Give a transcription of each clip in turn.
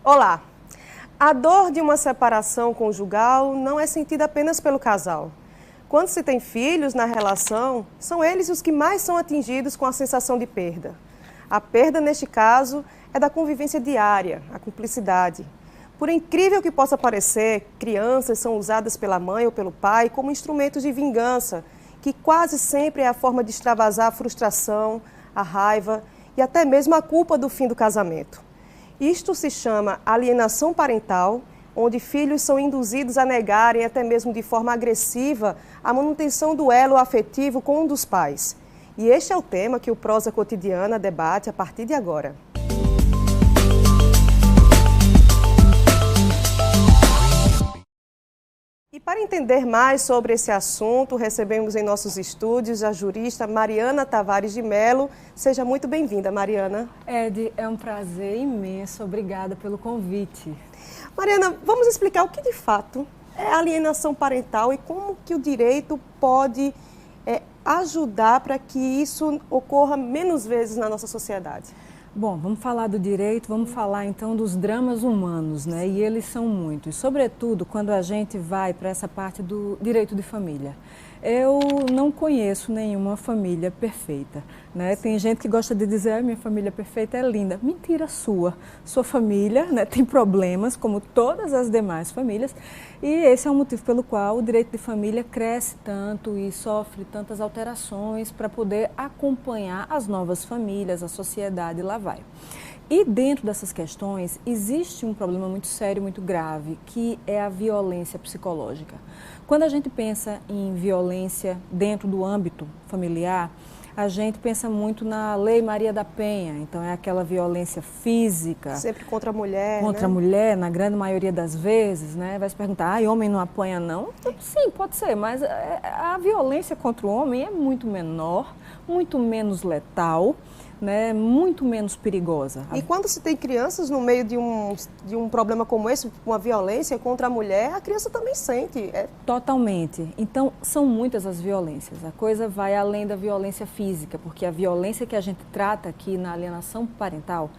Olá! A dor de uma separação conjugal não é sentida apenas pelo casal. Quando se tem filhos na relação, são eles os que mais são atingidos com a sensação de perda. A perda, neste caso, é da convivência diária, a cumplicidade. Por incrível que possa parecer, crianças são usadas pela mãe ou pelo pai como instrumentos de vingança, que quase sempre é a forma de extravasar a frustração, a raiva e até mesmo a culpa do fim do casamento. Isto se chama alienação parental, onde filhos são induzidos a negarem, até mesmo de forma agressiva, a manutenção do elo afetivo com um dos pais. E este é o tema que o Prosa Cotidiana debate a partir de agora. E para entender mais sobre esse assunto, recebemos em nossos estúdios a jurista Mariana Tavares de Mello. Seja muito bem-vinda, Mariana. Ed, é um prazer imenso. Obrigada pelo convite. Mariana, vamos explicar o que de fato é alienação parental e como que o direito pode ajudar para que isso ocorra menos vezes na nossa sociedade. Bom, vamos falar do direito, vamos falar então dos dramas humanos, né? E eles são muitos, sobretudo quando a gente vai para essa parte do direito de família. Eu não conheço nenhuma família perfeita, né? Tem gente que gosta de dizer, minha família perfeita é linda. Mentira sua. Sua família, né, tem problemas, como todas as demais famílias, e esse é o motivo pelo qual o direito de família cresce tanto e sofre tantas alterações para poder acompanhar as novas famílias, a sociedade, e lá vai. E dentro dessas questões existe um problema muito sério, muito grave, que é a violência psicológica. Quando a gente pensa em violência dentro do âmbito familiar, a gente pensa muito na Lei Maria da Penha, então é aquela violência física. Sempre contra a mulher, contra a mulher, na grande maioria das vezes, né? Vai se perguntar, homem não apanha não? Sim, pode ser, mas a violência contra o homem é muito menor, muito menos letal, né, muito menos perigosa. E quando se tem crianças no meio de um problema como esse, uma violência contra a mulher, a criança também sente. Totalmente. Então, são muitas as violências. A coisa vai além da violência física, porque a violência que a gente trata aqui na alienação parental,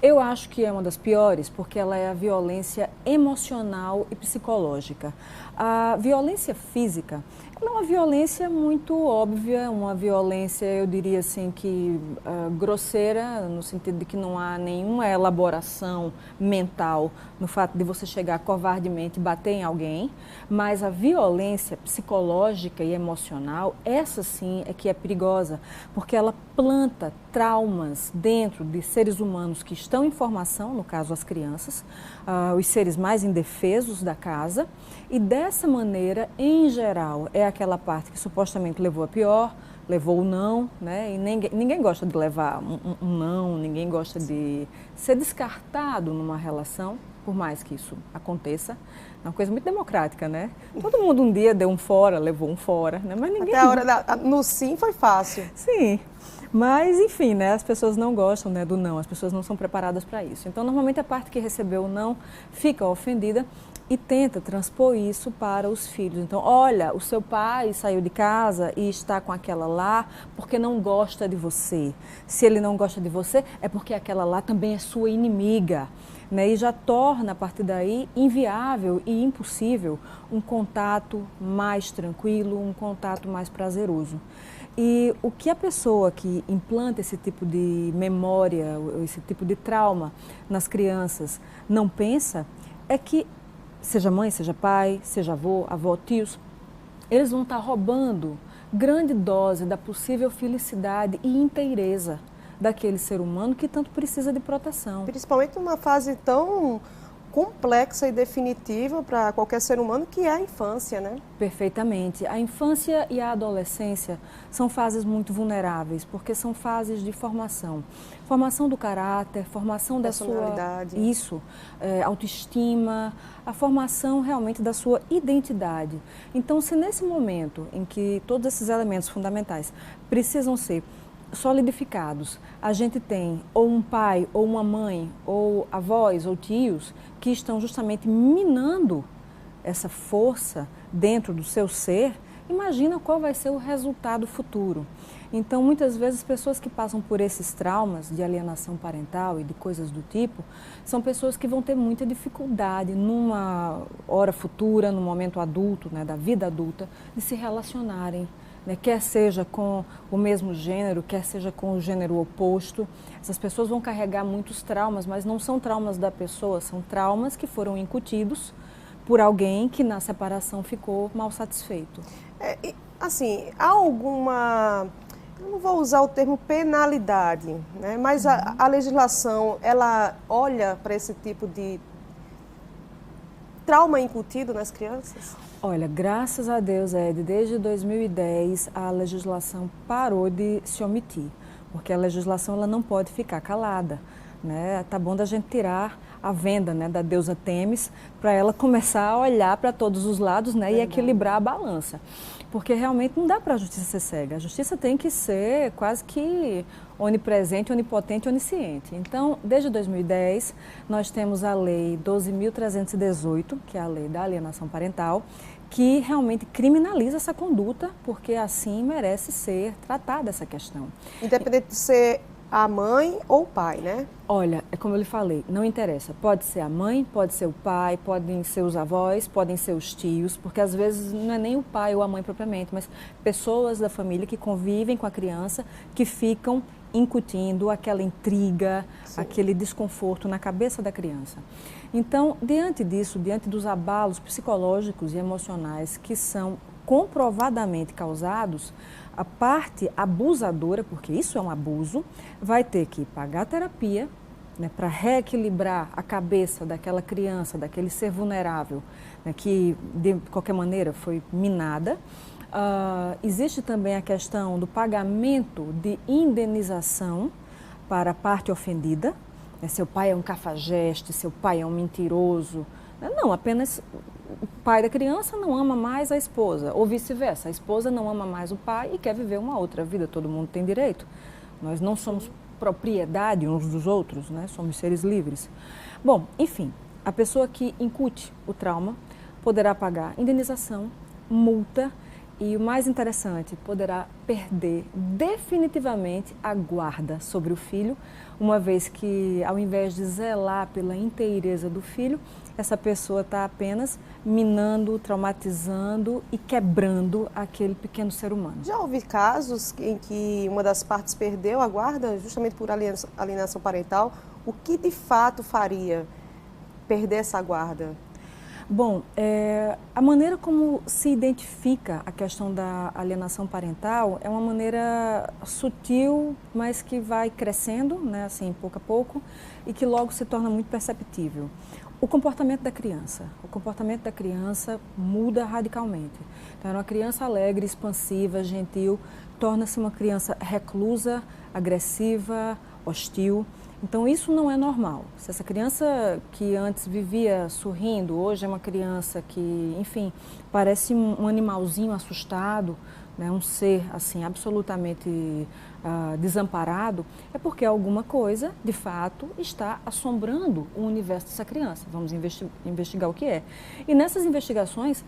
eu acho que é uma das piores, porque ela é a violência emocional e psicológica. A violência física é uma violência muito óbvia, uma violência, eu diria assim, que grosseira, no sentido de que não há nenhuma elaboração mental no fato de você chegar covardemente e bater em alguém, mas a violência psicológica e emocional, essa sim é que é perigosa, porque ela planta traumas dentro de seres humanos que estão em formação, no caso as crianças, os seres mais indefesos da casa, e dessa maneira, em geral, é aquela parte que supostamente levou a pior, levou o não, né? E ninguém gosta de levar um não, ninguém gosta de ser descartado numa relação, por mais que isso aconteça. É uma coisa muito democrática, né? Todo mundo um dia deu um fora, levou um fora, né? Mas ninguém... Até a hora no sim foi fácil. Sim, mas enfim, né? As pessoas não gostam, né, do não, as pessoas não são preparadas para isso. Então, normalmente a parte que recebeu o não fica ofendida e tenta transpor isso para os filhos. Então, olha, o seu pai saiu de casa e está com aquela lá porque não gosta de você. Se ele não gosta de você, é porque aquela lá também é sua inimiga, né? E já torna, a partir daí, inviável e impossível um contato mais tranquilo, um contato mais prazeroso. E o que a pessoa que implanta esse tipo de memória, esse tipo de trauma nas crianças não pensa é que seja mãe, seja pai, seja avô, avó, tios, eles vão estar roubando grande dose da possível felicidade e inteireza daquele ser humano que tanto precisa de proteção. Principalmente numa fase tão complexa e definitiva para qualquer ser humano que é a infância, né? Perfeitamente. A infância e a adolescência são fases muito vulneráveis, porque são fases de formação. Formação do caráter, formação da sua... Isso, autoestima, a formação realmente da sua identidade. Então, se nesse momento em que todos esses elementos fundamentais precisam ser solidificados, a gente tem ou um pai, ou uma mãe, ou avós, ou tios, que estão justamente minando essa força dentro do seu ser, imagina qual vai ser o resultado futuro. Então, muitas vezes, pessoas que passam por esses traumas de alienação parental e de coisas do tipo, são pessoas que vão ter muita dificuldade numa hora futura, no momento adulto, né, da vida adulta, de se relacionarem, né, quer seja com o mesmo gênero, quer seja com o gênero oposto. Essas pessoas vão carregar muitos traumas, mas não são traumas da pessoa, são traumas que foram incutidos por alguém que na separação ficou mal satisfeito. Assim, há alguma... Eu não vou usar o termo penalidade, né? Mas a legislação, ela olha para esse tipo de trauma incutido nas crianças? Olha, graças a Deus, Ed, desde 2010 a legislação parou de se omitir, porque a legislação ela não pode ficar calada, né? Tá bom da gente tirar a venda, né, da deusa Têmis para ela começar a olhar para todos os lados, né, e equilibrar a balança. Porque realmente não dá para a justiça ser cega. A justiça tem que ser quase que onipresente, onipotente, onisciente. Então, desde 2010, nós temos a Lei 12.318, que é a Lei da Alienação Parental, que realmente criminaliza essa conduta, porque assim merece ser tratada essa questão. Independente de ser a mãe ou o pai, né? Olha, é como eu lhe falei, não interessa. Pode ser a mãe, pode ser o pai, podem ser os avós, podem ser os tios, porque às vezes não é nem o pai ou a mãe propriamente, mas pessoas da família que convivem com a criança, que ficam incutindo aquela intriga, sim, aquele desconforto na cabeça da criança. Então, diante disso, diante dos abalos psicológicos e emocionais que são comprovadamente causados, a parte abusadora, porque isso é um abuso, vai ter que pagar terapia, né, para reequilibrar a cabeça daquela criança, daquele ser vulnerável, né, que de qualquer maneira foi minada. Existe também a questão do pagamento de indenização para a parte ofendida. Né, seu pai é um cafajeste, seu pai é um mentiroso. Não, apenas o pai da criança não ama mais a esposa, ou vice-versa, a esposa não ama mais o pai e quer viver uma outra vida, todo mundo tem direito. Nós não somos propriedade uns dos outros, né? Somos seres livres. Bom, enfim, a pessoa que incute o trauma poderá pagar indenização, multa e, o mais interessante, poderá perder definitivamente a guarda sobre o filho, uma vez que, ao invés de zelar pela inteireza do filho, essa pessoa está apenas minando, traumatizando e quebrando aquele pequeno ser humano. Já houve casos em que uma das partes perdeu a guarda justamente por alienação parental? O que de fato faria perder essa guarda? Bom, a maneira como se identifica a questão da alienação parental é uma maneira sutil, mas que vai crescendo, né, assim, pouco a pouco, e que logo se torna muito perceptível. O comportamento da criança. O comportamento da criança muda radicalmente. Então, uma criança alegre, expansiva, gentil, torna-se uma criança reclusa, agressiva, hostil. Então, isso não é normal. Se essa criança que antes vivia sorrindo, hoje é uma criança que, enfim, parece um animalzinho assustado, né, um ser assim absolutamente desamparado, é porque alguma coisa, de fato, está assombrando o universo dessa criança. Vamos investigar o que é. E nessas investigações,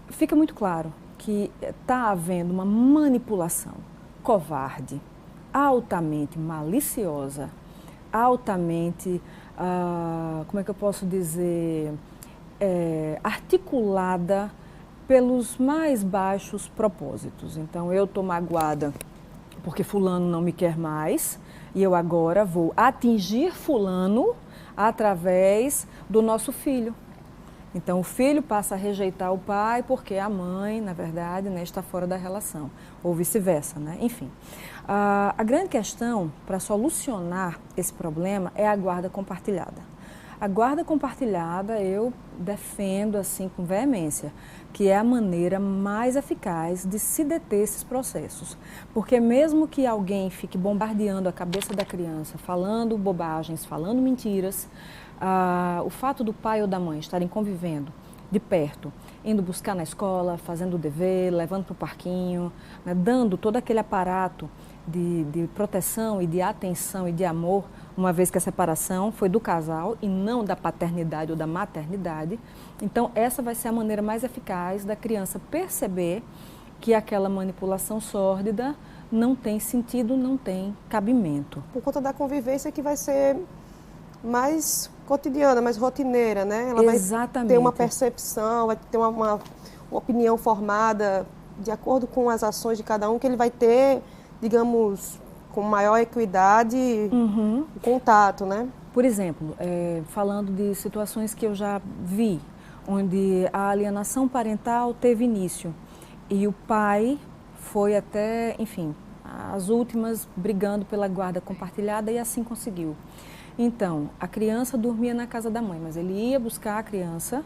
fica muito claro que está havendo uma manipulação covarde, altamente maliciosa, altamente, como é que eu posso dizer, articulada pelos mais baixos propósitos. Então, eu estou magoada porque fulano não me quer mais e eu agora vou atingir fulano através do nosso filho. Então, o filho passa a rejeitar o pai porque a mãe, na verdade, né, está fora da relação, ou vice-versa, né? Enfim. A grande questão para solucionar esse problema é a guarda compartilhada. A guarda compartilhada eu defendo assim com veemência, que é a maneira mais eficaz de se deter esses processos. Porque mesmo que alguém fique bombardeando a cabeça da criança, falando bobagens, falando mentiras, o fato do pai ou da mãe estarem convivendo de perto, indo buscar na escola, fazendo o dever, levando para o parquinho, né, dando todo aquele aparato de proteção e de atenção e de amor uma vez que a separação foi do casal e não da paternidade ou da maternidade. Então, essa vai ser a maneira mais eficaz da criança perceber que aquela manipulação sórdida não tem sentido, não tem cabimento. Por conta da convivência que vai ser mais cotidiana, mais rotineira, né? Ela Exatamente. vai ter uma percepção, vai ter uma opinião formada de acordo com as ações de cada um, que ele vai ter, digamos, com maior equidade, contato, né? Por exemplo, falando de situações que eu já vi, onde a alienação parental teve início e o pai foi até, enfim, as últimas brigando pela guarda compartilhada e assim conseguiu. Então, a criança dormia na casa da mãe, mas ele ia buscar a criança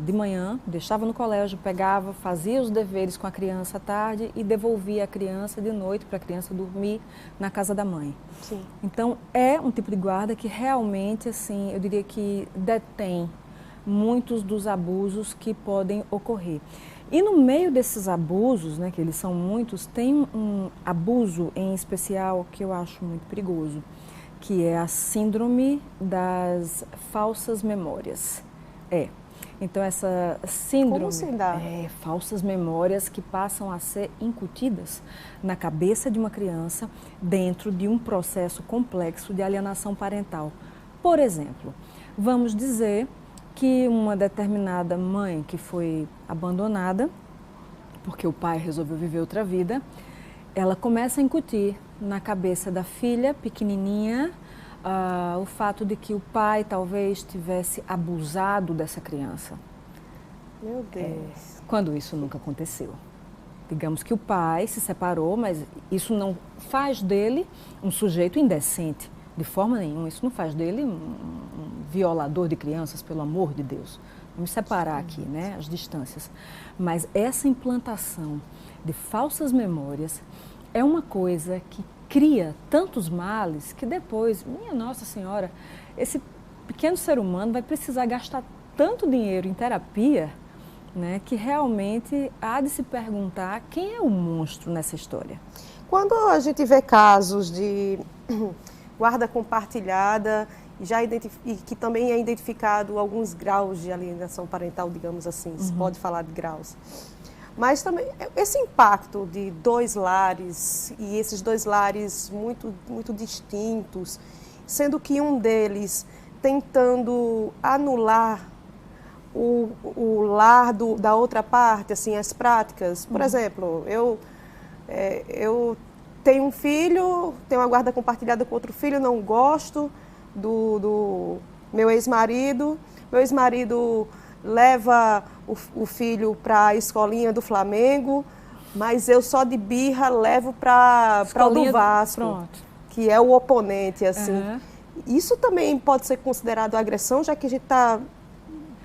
de manhã, deixava no colégio, pegava, fazia os deveres com a criança à tarde e devolvia a criança de noite para a criança dormir na casa da mãe. Sim. Então, é um tipo de guarda que realmente, assim, eu diria que detém muitos dos abusos que podem ocorrer. E no meio desses abusos, né, que eles são muitos, tem um abuso em especial que eu acho muito perigoso, que é a síndrome das falsas memórias. Então essa síndrome... Como se dá? Falsas memórias que passam a ser incutidas na cabeça de uma criança dentro de um processo complexo de alienação parental. Por exemplo, vamos dizer que uma determinada mãe que foi abandonada, porque o pai resolveu viver outra vida, ela começa a incutir na cabeça da filha pequenininha o fato de que o pai talvez tivesse abusado dessa criança. Meu Deus. Quando isso nunca aconteceu. Digamos que o pai se separou, mas isso não faz dele um sujeito indecente, de forma nenhuma. Isso não faz dele um violador de crianças, pelo amor de Deus. Vamos separar aqui, né, as distâncias. Mas essa implantação de falsas memórias é uma coisa que cria tantos males que depois, minha Nossa Senhora, esse pequeno ser humano vai precisar gastar tanto dinheiro em terapia, né, que realmente há de se perguntar quem é o monstro nessa história. Quando a gente vê casos de guarda compartilhada e que também é identificado alguns graus de alienação parental, digamos assim, se pode falar de graus. Mas também esse impacto de dois lares, e esses dois lares muito, muito distintos, sendo que um deles tentando anular o lar da outra parte, assim, as práticas. Por exemplo, eu tenho um filho, tenho uma guarda compartilhada com outro filho, não gosto do meu ex-marido. Meu ex-marido leva o filho para a escolinha do Flamengo, mas eu só de birra levo para o do Vasco, que é o oponente, assim. Isso também pode ser considerado agressão, já que a gente está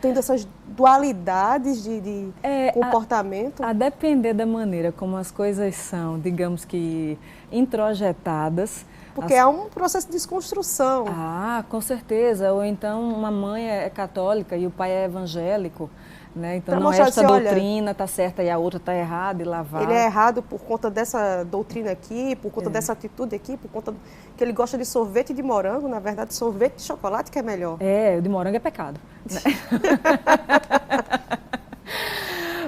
tendo essas dualidades de comportamento? A depender da maneira como as coisas são, digamos que introjetadas. Porque é um processo de desconstrução. Com certeza. Ou então uma mãe é católica e o pai é evangélico, né? Então não, esta doutrina está certa e a outra está errada e lá vai. Ele é errado por conta dessa doutrina aqui, por conta dessa atitude aqui, por conta que ele gosta de sorvete de morango. Na verdade, sorvete de chocolate que é melhor. O de morango é pecado. Né?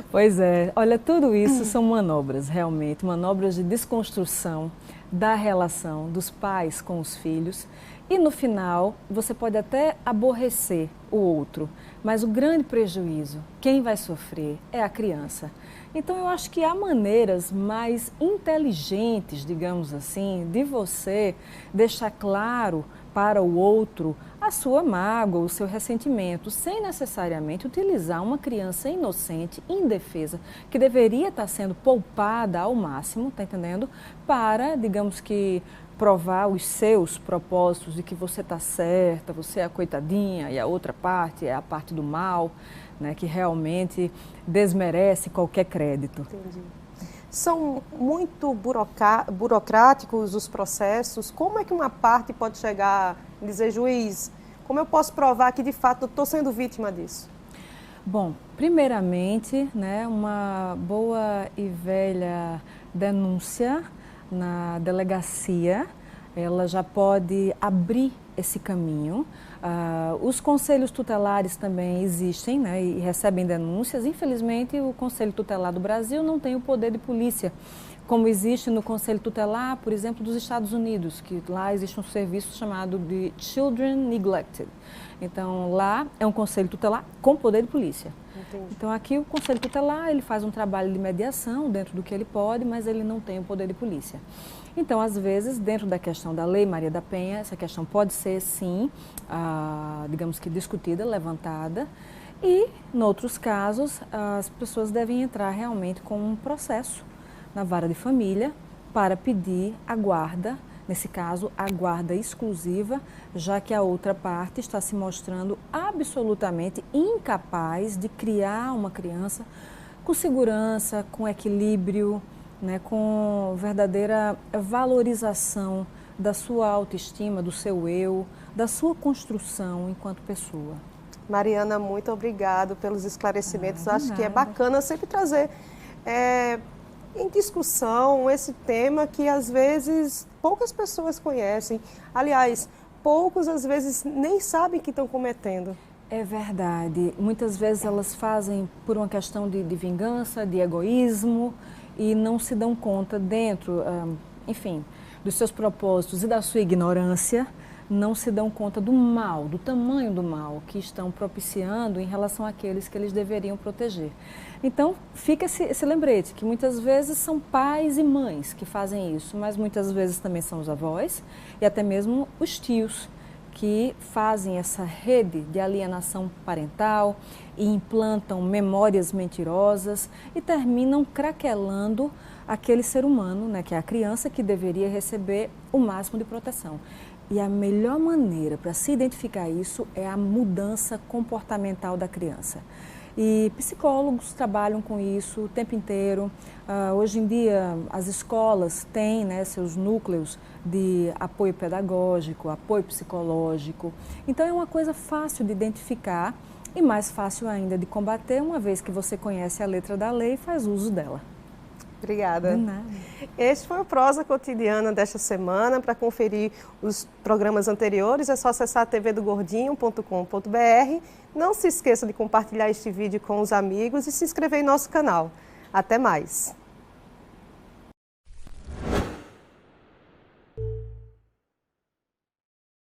Pois é. Olha, tudo isso são manobras, realmente, manobras de desconstrução da relação dos pais com os filhos e no final você pode até aborrecer o outro, mas o grande prejuízo, quem vai sofrer é a criança. Então eu acho que há maneiras mais inteligentes, digamos assim, de você deixar claro para o outro a sua mágoa, o seu ressentimento, sem necessariamente utilizar uma criança inocente, indefesa, que deveria estar sendo poupada ao máximo, tá entendendo? Para, digamos que, provar os seus propósitos de que você está certa, você é a coitadinha e a outra parte é a parte do mal, né, que realmente desmerece qualquer crédito. Entendi. São muito burocráticos os processos. Como é que uma parte pode chegar e dizer, juiz, como eu posso provar que de fato eu estou sendo vítima disso? Bom, primeiramente, né, uma boa e velha denúncia na delegacia ela já pode abrir esse caminho. Os conselhos tutelares também existem, né, e recebem denúncias. Infelizmente, o Conselho Tutelar do Brasil não tem o poder de polícia, como existe no Conselho Tutelar, por exemplo, dos Estados Unidos, que lá existe um serviço chamado de Children Neglected. Então, lá é um Conselho Tutelar com poder de polícia. Entendi. Então, aqui o Conselho Tutelar, ele faz um trabalho de mediação dentro do que ele pode, mas ele não tem o poder de polícia. Então, às vezes, dentro da questão da Lei Maria da Penha, essa questão pode ser, sim, digamos que discutida, levantada. E, em outros casos, as pessoas devem entrar realmente com um processo na vara de família para pedir a guarda, nesse caso, a guarda exclusiva, já que a outra parte está se mostrando absolutamente incapaz de criar uma criança com segurança, com equilíbrio, né, com verdadeira valorização da sua autoestima, do seu eu, da sua construção enquanto pessoa. Mariana, muito obrigado pelos esclarecimentos. Acho que é nada. bacana sempre trazer em discussão esse tema que às vezes poucas pessoas conhecem. Aliás, poucos às vezes nem sabem que estão cometendo. É verdade. Muitas vezes elas fazem por uma questão de vingança, de egoísmo, e não se dão conta dentro, enfim, dos seus propósitos e da sua ignorância, não se dão conta do mal, do tamanho do mal que estão propiciando em relação àqueles que eles deveriam proteger. Então, fica esse lembrete, que muitas vezes são pais e mães que fazem isso, mas muitas vezes também são os avós e até mesmo os tios, que fazem essa rede de alienação parental e implantam memórias mentirosas e terminam craquelando aquele ser humano, né, que é a criança, que deveria receber o máximo de proteção. E a melhor maneira para se identificar isso é a mudança comportamental da criança. E psicólogos trabalham com isso o tempo inteiro. Hoje em dia, as escolas têm, né, seus núcleos de apoio pedagógico, apoio psicológico. Então, é uma coisa fácil de identificar e mais fácil ainda de combater, uma vez que você conhece a letra da lei e faz uso dela. Obrigada. De nada. Este foi o Prosa Cotidiana desta semana. Para conferir os programas anteriores, é só acessar tvdogordinho.com.br. Não se esqueça de compartilhar este vídeo com os amigos e se inscrever em nosso canal. Até mais!